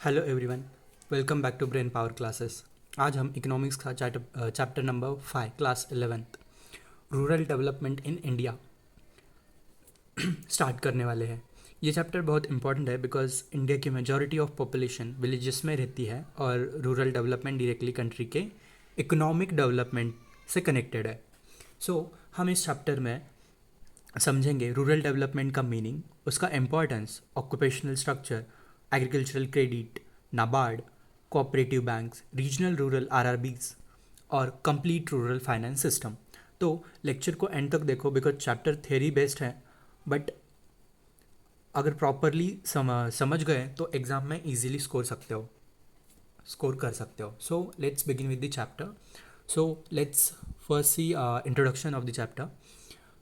Hello everyone, welcome back to brain power classes. आज हम economics का chapter number 5 class 11th rural development in India start करने वाले हैं। ये चैप्टर बहुत इंपॉर्टेंट है बिकॉज इंडिया की मेजॉरिटी ऑफ पॉपुलेशन विलेजेस में रहती है और रूरल डेवलपमेंट डायरेक्टली कंट्री के इकोनॉमिक डेवलपमेंट से कनेक्टेड है। हम इस चैप्टर में समझेंगे रूरल डेवलपमेंट का मीनिंग, उसका importance, occupational structure, agricultural credit, NABARD, cooperative banks, regional rural RRBs और कंप्लीट रूरल फाइनेंस सिस्टम। तो लेक्चर को एंड तक देखो बिकॉज चैप्टर थ्योरी बेस्ड है, बट अगर प्रॉपरली समझ गए तो एग्ज़ाम में इजीली स्कोर कर सकते हो। So let's begin with the chapter. So let's first see introduction of the chapter.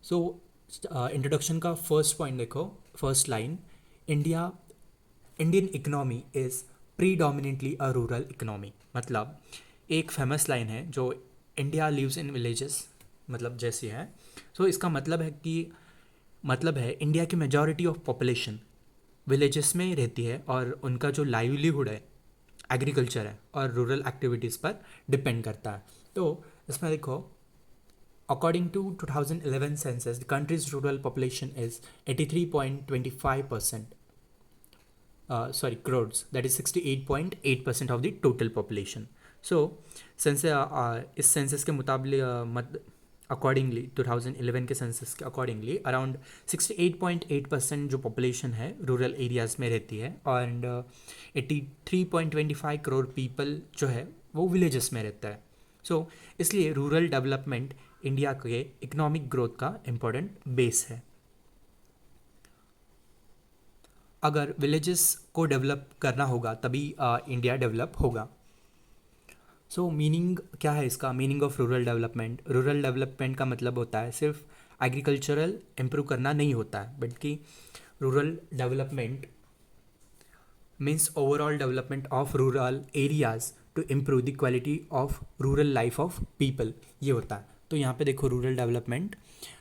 So introduction का फर्स्ट पॉइंट देखो, first line, Indian economy is predominantly a rural economy. मतलब एक फेमस लाइन है जो India lives in villages मतलब जैसी है। इसका मतलब है इंडिया की मेजॉरिटी ऑफ पॉपुलेशन विलेजेस में रहती है और उनका जो लाइवलीहुड है एग्रीकल्चर है और रूरल एक्टिविटीज़ पर डिपेंड करता है। तो इसमें देखो, according to 2011 census, the country's rural population is 83.25%. Crores. That is 68.8% of the total population. So, इस सेंसस के मुताबिक अकॉर्डिंगली 2011 के सेंसस के अकॉर्डिंगली अराउंड 68.8% जो पॉपुलेशन है रूरल एरियाज़ में रहती है और 83.25 करोड़ पीपल जो है वो विलेजेस में रहता है। इसलिए रूरल डेवलपमेंट इंडिया के इकोनॉमिक ग्रोथ का इम्पोर्टेंट बेस है। अगर विलेजेस को डेवलप करना होगा तभी इंडिया डेवलप होगा। मीनिंग क्या है इसका? Meaning of rural development, rural development का मतलब होता है सिर्फ एग्रीकल्चरल इम्प्रूव करना नहीं होता है, बल्कि rural development means overall development of rural areas to improve the quality of rural life of people, ये होता है। तो यहाँ पे देखो, rural development,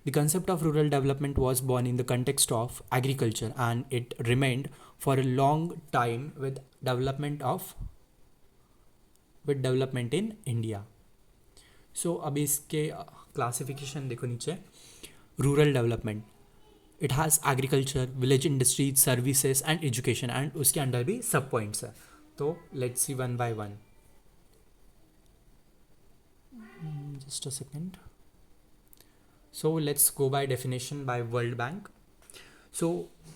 the concept of rural development was born in the context of agriculture and it remained for a long time with development in India. अभी इसके classification देखो नीचे, rural development, it has agriculture, village industries, services and education, and उसके under भी सब points है। तो let's see one by one. Just a second. Let's go by definition bye world bank.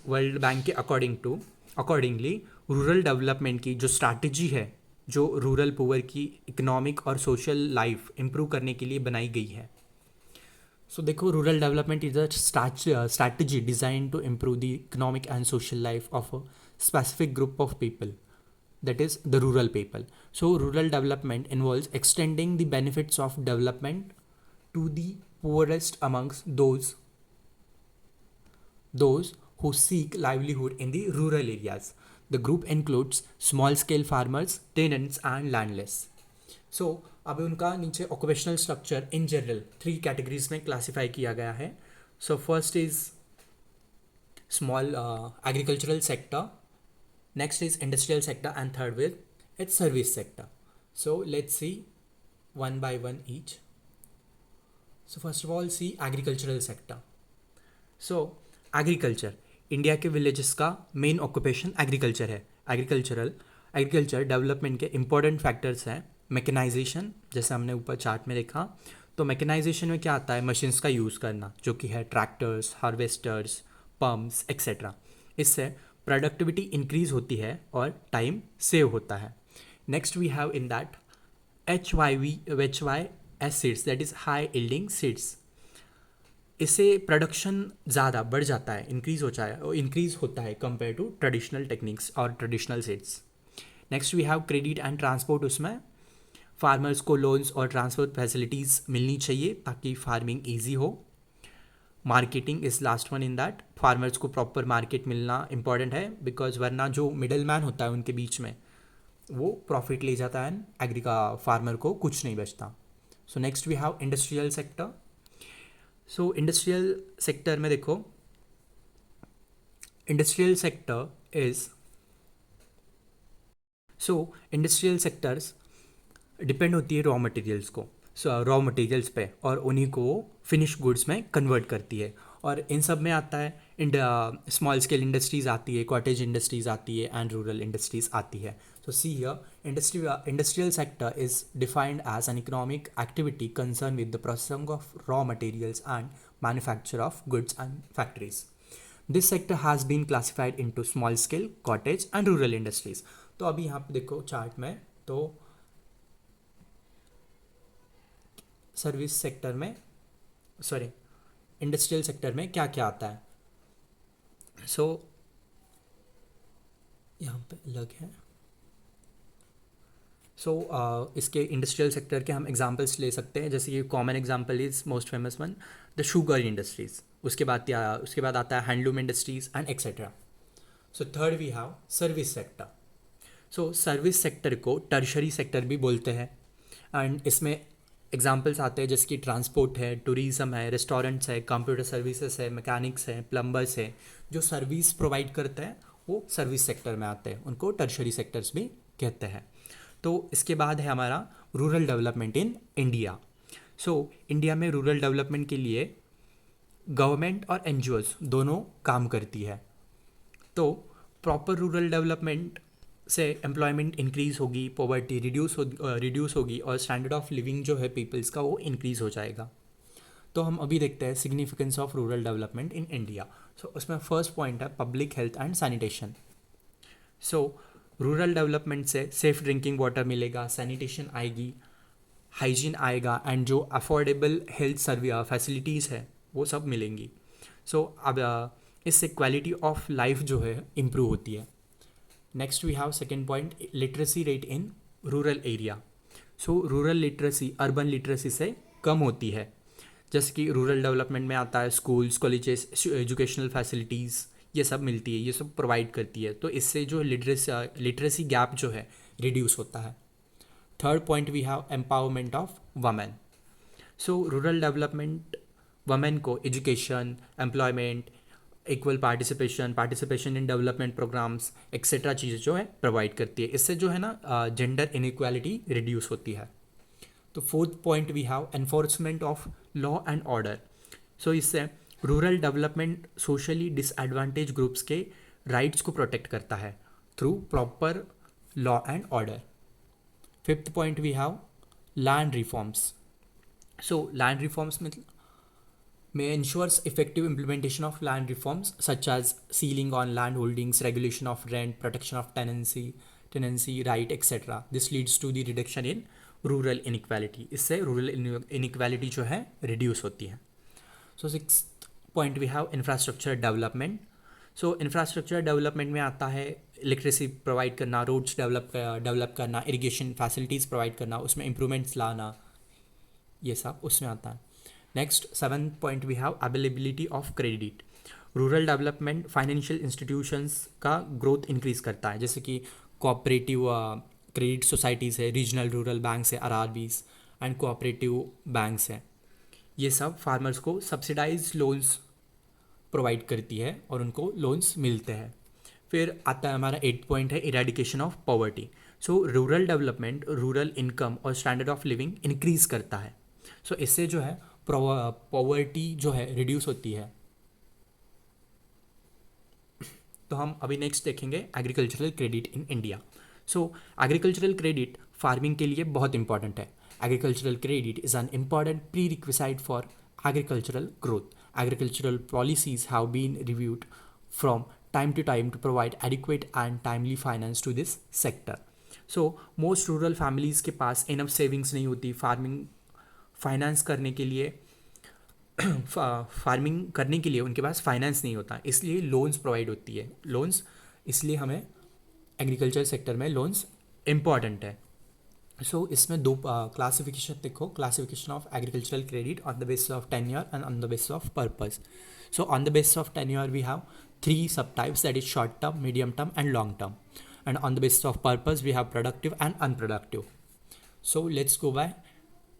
World bank के accordingly rural development की जो strategy है, जो रूरल पुअर की इकोनॉमिक और सोशल लाइफ इम्प्रूव करने के लिए बनाई गई है। देखो, rural development is a strategy designed to improve the economic and social life of a specific group of people, that is the rural people. Rural development involves extending the benefits of development to the poorest amongst those who seek livelihood in the rural areas. The group includes small scale farmers, tenants and landless. अभी उनका नीचे occupational structure in general 3 categories में classify किया गया है। First is small agricultural sector, next is industrial sector and third with its service sector. Let's see one by one each. First of all see agricultural sector. Agriculture, India के villages का main occupation agriculture है। Agriculture development के important factors हैं mechanization, जैसे हमने ऊपर chart में देखा। तो मैकेनाइजेशन में क्या आता है? मशीन्स का यूज़ करना, जो कि है ट्रैक्टर्स, हार्वेस्टर्स, पंप्स एक्सेट्रा। इससे प्रोडक्टिविटी इंक्रीज होती है और टाइम सेव होता है। Next we have in that HYS seeds, that is high yielding seeds. इससे प्रोडक्शन ज़्यादा बढ़ जाता है, इंक्रीज होता है कंपेयर टू ट्रेडिशनल टेक्निक्स और traditional seeds. Next we have credit and transport. उसमें फार्मर्स को लोन्स और ट्रांसपोर्ट फैसिलिटीज़ मिलनी चाहिए ताकि फार्मिंग ईजी हो। Marketing is last one in that, farmers को प्रॉपर मार्केट मिलना इंपॉर्टेंट है, बिकॉज वरना जो मिडल मैन होता है उनके बीच में वो प्रॉफिट ले जाता है, फार्मर को कुछ नहीं बचता। Next we have industrial sector. Industrial sector में देखो, industrial sector is so industrial sectors depend होती है रॉ मटेरियल्स को, रॉ मटेरियल्स पे, और उन्हीं को वो फिनिश गुड्स में कन्वर्ट करती है। और इन सब में आता है स्मॉल स्केल इंडस्ट्रीज़ आती है, कॉटेज इंडस्ट्रीज़ आती है, एंड रूरल इंडस्ट्रीज़ आती है। So see here industrial sector is defined as an economic activity concern with the processing of raw materials and manufacture of goods and factories. This sector has been classified into small scale, cottage and rural industries. तो अभी यहाँ पे देखो chart में, तो service sector में, sorry, industrial sector में क्या क्या आता है। सो यहाँ पे अलग है। सो इसके इंडस्ट्रियल सेक्टर के हम एग्जांपल्स ले सकते हैं, जैसे कि common example is most famous one the sugar industries, उसके बाद आता है handloom industries and etcetera. So third we have service sector. So service sector को टर्शरी सेक्टर भी बोलते हैं, एंड इसमें एग्जांपल्स आते हैं जैसे कि ट्रांसपोर्ट है, टूरिज़्म है, रेस्टोरेंट्स है, कंप्यूटर सर्विसेज है, मैकेनिक्स है, प्लम्बर्स है। जो सर्विस प्रोवाइड करते हैं वो सर्विस सेक्टर में आते हैं, उनको टर्शरी सेक्टर्स भी कहते हैं। तो इसके बाद है हमारा rural development in India. So India में रूरल डेवलपमेंट के लिए गवर्नमेंट और एनजीओज दोनों काम करती है। तो प्रॉपर रूरल डेवलपमेंट से एम्प्लॉयमेंट इंक्रीज़ होगी, पॉवर्टी रिड्यूस होगी, और स्टैंडर्ड ऑफ लिविंग जो है पीपल्स का वो इंक्रीज़ हो जाएगा। तो हम अभी देखते हैं significance of rural development in India. So उसमें फर्स्ट पॉइंट है public health and sanitation. So rural development से सेफ ड्रिंकिंग वाटर मिलेगा, सैनिटेशन आएगी, हाइजीन आएगा, एंड जो अफोर्डेबल हेल्थ फैसिलिटीज़ है वो सब मिलेंगी। सो अब इससे क्वालिटी ऑफ लाइफ जो है इम्प्रूव होती है। Next we have second point, literacy rate in rural area. So rural literacy urban literacy से कम होती है। जैसे कि रूरल डेवलपमेंट में आता है स्कूल्स, कॉलेजेस, एजुकेशनल फैसिलिटीज़, ये सब मिलती है, ये सब प्रोवाइड करती है। तो इससे जो लिटरेसी गैप जो है रिड्यूस होता है। Third point we have empowerment of women. So rural development women को education, employment, equal participation in development programs etcetera चीज़ें जो है प्रोवाइड करती है। इससे जो है ना जेंडर इनइक्वालिटी रिड्यूस होती है। तो fourth point we have enforcement of law and order. So इससे rural development socially disadvantage groups के राइट्स को प्रोटेक्ट करता है through proper law and order. Fifth point we have land reforms. So land reforms में may ensures effective implementation of land reforms such as ceiling on land holdings, regulation of rent, protection of tenancy right, etc. This leads to the reduction in rural inequality. इससे rural inequality जो है reduce होती है. So sixth point we have infrastructure development. So infrastructure development में आता है electricity provide करना, roads develop करना, इरिगेशन फैसिलिटीज़ प्रोवाइड करना, उसमें इम्प्रूवमेंट्स लाना, ये सब उसमें आता है. Next seventh point we have availability of credit. Rural development financial institutions का ग्रोथ इंक्रीज करता है, जैसे कि कोऑपरेटिव क्रेडिट सोसाइटीज़ है, रीजनल रूरल बैंक्स है, आरआरबीज एंड कोऑपरेटिव बैंक्स है. ये सब फार्मर्स को सब्सिडाइज लोन्स प्रोवाइड करती है और उनको लोन्स मिलते हैं. फिर आता है हमारा 8th पॉइंट है eradication of poverty. So rural development rural income और स्टैंडर्ड ऑफ लिविंग इंक्रीज करता है. सो इससे जो है पॉवर्टी जो है रिड्यूस होती है. तो हम अभी नेक्स्ट देखेंगे agricultural credit in India. So agricultural credit farming के लिए बहुत इंपॉर्टेंट है. Agricultural credit is an important pre requisite for agricultural growth. Agricultural policies have been reviewed from time to time to provide adequate and timely finance to this sector. So most rural families के पास enough savings नहीं होती finance करने के लिए. Farming करने के लिए उनके पास फाइनेंस नहीं होता, इसलिए लोन्स प्रोवाइड होती है. लोन्स इसलिए हमें एग्रीकल्चर सेक्टर में लोन्स इम्पॉर्टेंट है. सो इसमें दो क्लासिफिकेशन देखो, classification of agricultural credit on the basis of tenure and on the basis of purpose. So on the basis of tenure we have 3 sub types, that is short term, medium term and long term. And on the basis of purpose we have productive and unproductive. So let's go by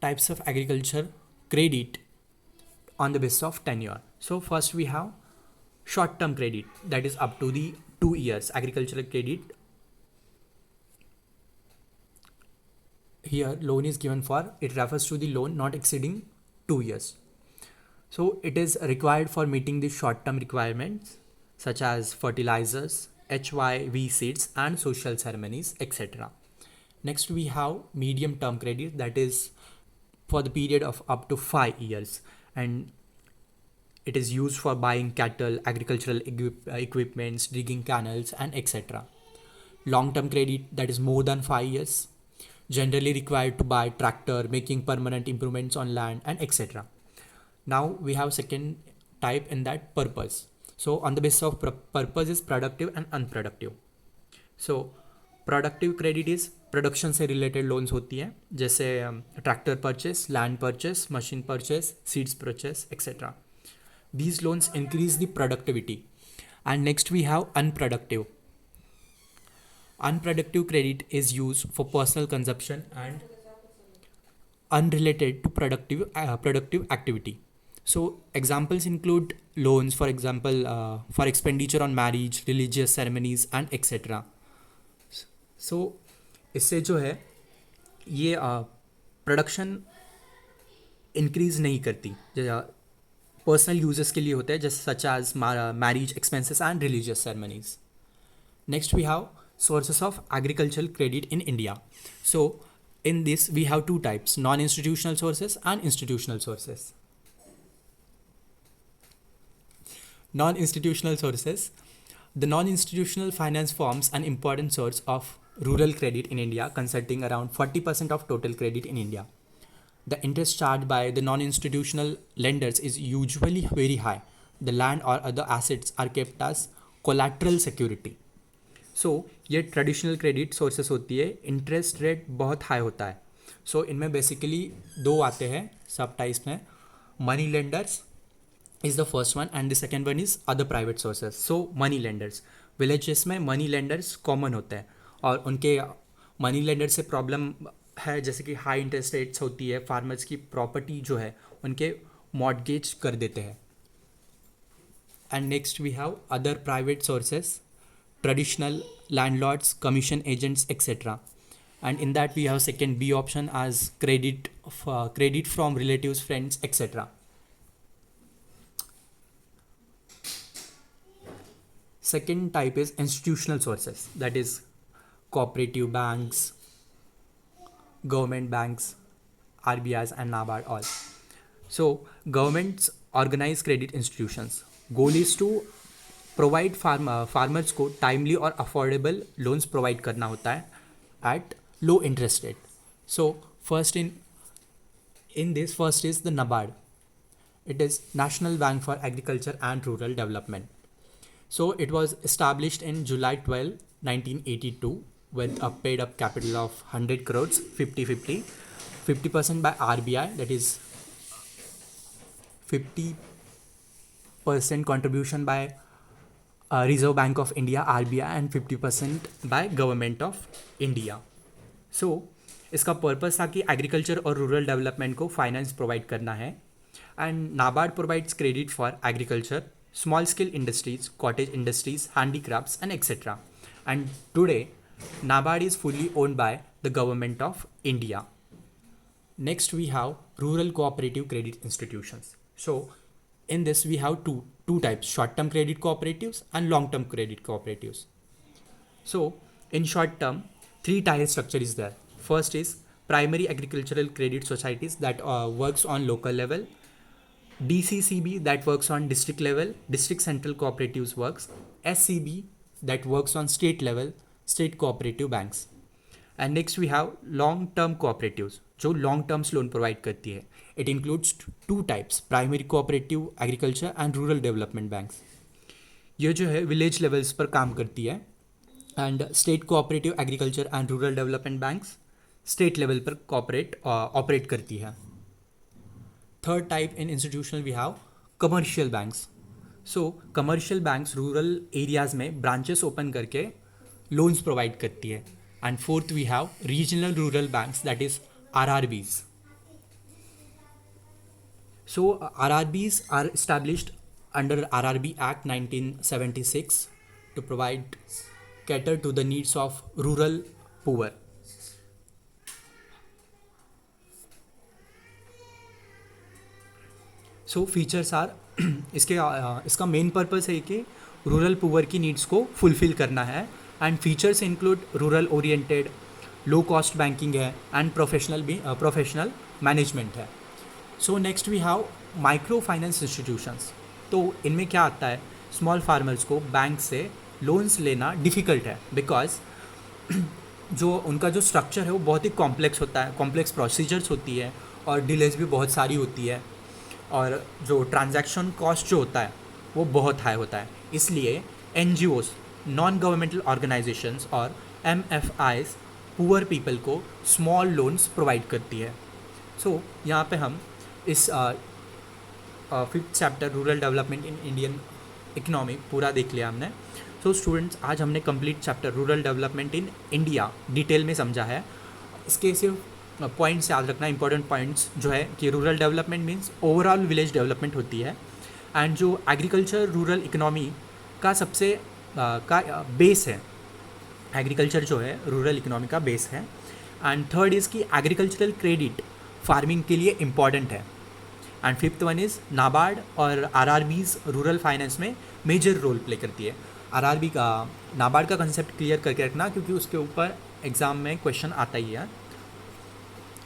types of agriculture credit on the basis of tenure. So first we have short term credit, that is up to the 2 years. Agricultural credit here loan is given for, it refers to the loan not exceeding 2 years. So it is required for meeting the short term requirements such as fertilizers, HYV seeds, and social ceremonies, etc. Next, we have medium term credit, that is for the period of up to 5 years, and it is used for buying cattle, agricultural equipments, digging canals, and etc. Long term credit, that is more than 5 years, generally required to buy tractor, making permanent improvements on land, and etc. Now we have second type in that, purpose. So on the basis of purpose is productive and unproductive. So productive credit is production से related loans होती हैं, जैसे tractor purchase, land purchase, machine purchase, seeds purchase, etcetera. These loans increase the productivity. And next we have unproductive. Unproductive credit is used for personal consumption and unrelated to productive activity. So examples include loans, for example, for expenditure on marriage, religious ceremonies, and etc. So इससे जो है ये production increase नहीं करती, personal uses के लिए होते हैं, जैसे such as marriage expenses and religious ceremonies. Next we have sources of agricultural credit in India. So in this we have two types, non-institutional sources and institutional sources. Non-institutional sources. The non-institutional finance forms an important source of rural credit in India, constituting around 40% of total credit in India. The interest charged by the non-institutional lenders is usually very high. The land or other assets are kept as collateral security. So ये traditional credit sources होती है, interest rate बहुत high होता है. सो इनमें basically दो आते हैं सब टाइप्स में. Money lenders is the first one and the second one is other private sources. So money lenders, villages में मनी लेंडर्स कॉमन होते हैं और उनके मनी लेंडर से प्रॉब्लम है, जैसे कि हाई इंटरेस्ट रेट्स होती है, फार्मर्स की प्रॉपर्टी जो है उनके मॉर्टगेज कर देते हैं. And next we have other private sources, traditional landlords, commission agents, etc. And in that we have second B option as credit from relatives, friends, etc. Second type is institutional sources, that is cooperative banks, government banks, RBIs and NABARD all. So governments organize credit institutions. Goal is to provide farmers को timely और affordable loans provide करना होता है at low interest rate. So first in this first is the NABARD. It is national bank for agriculture and rural development. So it was established in July 12, 1982 with a paid up capital of 100 crores, 50-50, 50% by RBI, that is 50% contribution by Reserve Bank of India RBI and 50% by Government of India. So इसका purpose था कि agriculture और rural development को finance provide करना है. And NABARD provides credit for agriculture, small scale industries, cottage industries, handicrafts and etcetera. And today NABARD is fully owned by the Government of India. Next we have rural cooperative credit institutions. So in this we have two types, short-term credit cooperatives and long-term credit cooperatives. So in short term, three-tier structure is there. First is primary agricultural credit societies that works on local level, DCCB that works on district level, district central cooperatives works, SCB that works on state level, state cooperative banks. And next we have long-term cooperatives जो long terms loan provide करती है. It includes two types, primary cooperative agriculture and rural development banks. ये जो है village levels पर काम करती है. And state cooperative agriculture and rural development banks state level पर ऑपरेट करती है. Third type in institutional we have commercial banks. So commercial banks rural areas में ब्रांचेस ओपन करके लोन्स प्रोवाइड करती है. And fourth we have regional rural banks, that is RRBs. So RRBs are established under RRB Act 1976 to cater to the needs of rural poor. So features are इसका main purpose है कि rural poor की needs को fulfil करना है and features include rural oriented, low cost banking है and professional management है. So next we have micro finance institutions. तो इनमें क्या आता है, स्मॉल फार्मर्स को बैंक से लोन्स लेना डिफ़िकल्ट है बिकॉज जो उनका जो स्ट्रक्चर है वो बहुत ही कॉम्प्लेक्स होता है, कॉम्प्लेक्स प्रोसीजर्स होती है और डिलेज भी बहुत सारी होती है और जो ट्रांजैक्शन कॉस्ट जो होता है वो बहुत हाई होता है. इसलिए NGOs, नॉन गवर्नमेंटल ऑर्गेनाइजेशंस और MFIs पुअर पीपल को स्मॉल लोन्स प्रोवाइड करती है. सो यहाँ पे हम इस 5th chapter rural development in Indian economy पूरा देख लिया हमने. सो स्टूडेंट्स, आज हमने complete chapter rural development in India detail में समझा है. इसके सिर्फ पॉइंट्स याद रखना, इंपॉर्टेंट पॉइंट्स जो है कि rural development means overall village development होती है एंड जो एग्रीकल्चर रूरल इकोनॉमी का सबसे बेस है. एग्रीकल्चर जो है रूरल इकोनॉमी का बेस है. एंड थर्ड इज़ कि एग्रीकल्चरल क्रेडिट फार्मिंग के लिए इम्पॉर्टेंट है. And fifth one is NABARD और RRBs रूरल फाइनेंस में मेजर रोल प्ले करती है. RRB का नाबार्ड का कंसेप्ट क्लियर करके रखना क्योंकि उसके ऊपर एग्ज़ाम में क्वेश्चन आता ही है.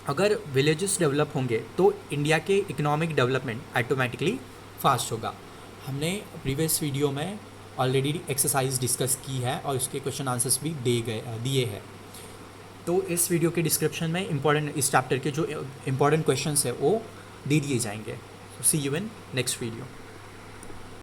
अगर विलेजेस डेवलप होंगे तो इंडिया के इकोनॉमिक डेवलपमेंट ऑटोमेटिकली फास्ट होगा. हमने प्रीवियस वीडियो में ऑलरेडी एक्सरसाइज डिस्कस की है और उसके क्वेश्चन आंसर्स भी दिए हैं. तो इस वीडियो के डिस्क्रिप्शन में इस चैप्टर के जो इम्पोर्टेंट क्वेश्चंस है वो दे दिए जाएंगे. सी यू इन नेक्स्ट वीडियो.